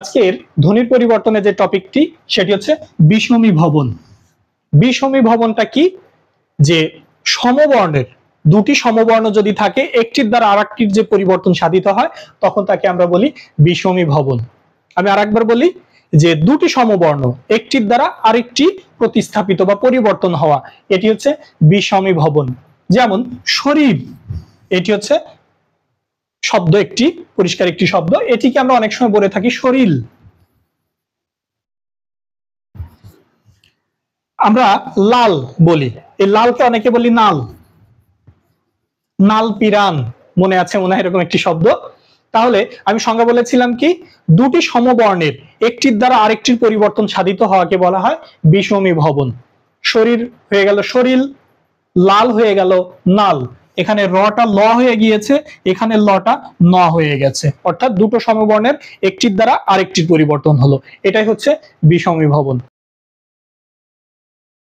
আজকের ধ্বনির পরিবর্তনের যে টপিকটি সেটি হচ্ছে বিষমী ভবন। বিষমী ভবনটা কি? যে সমবর্ণের দুটি সমবর্ণ যদি থাকে একটির দ্বারা আরেকটির যে পরিবর্তন সাধিত হয় তখন তাকে আমরা বলি বিষমী ভবন। আমি আরেকবার বলি যে দুটি সমবর্ণ একটির দ্বারা আরেকটি প্রতিস্থাপিত বা পরিবর্তন হওয়া, এটি হচ্ছে বিষমী ভবন। যেমন শরীর, এটি হচ্ছে শব্দ, একটি পরিষ্কার একটি শব্দ, এটিকে আমরা অনেক সময় বলে থাকি শরীর। আমরা লাল বলি, এই লালকে অনেকে বলি নাল, নাল পিরান, মনে আছে মনে হয় এরকম একটি শব্দ। তাহলে আমি সংজ্ঞা বলেছিলাম কি, দুটি সমবর্ণের একটির দ্বারা আরেকটির পরিবর্তন সাধিত হওয়াকে বলা হয় বিষমী ভবন। শরীর হয়ে গেল শরীর, লাল হয়ে গেল নাল, এখানে রটা ল হয়ে গিয়েছে, এখানে লটা ন হয়ে গেছে, অর্থাৎ দুটো সমবর্ণের একটির দ্বারা আরেকটির পরিবর্তন হলো, এটাই হচ্ছে বিষমী ভবন।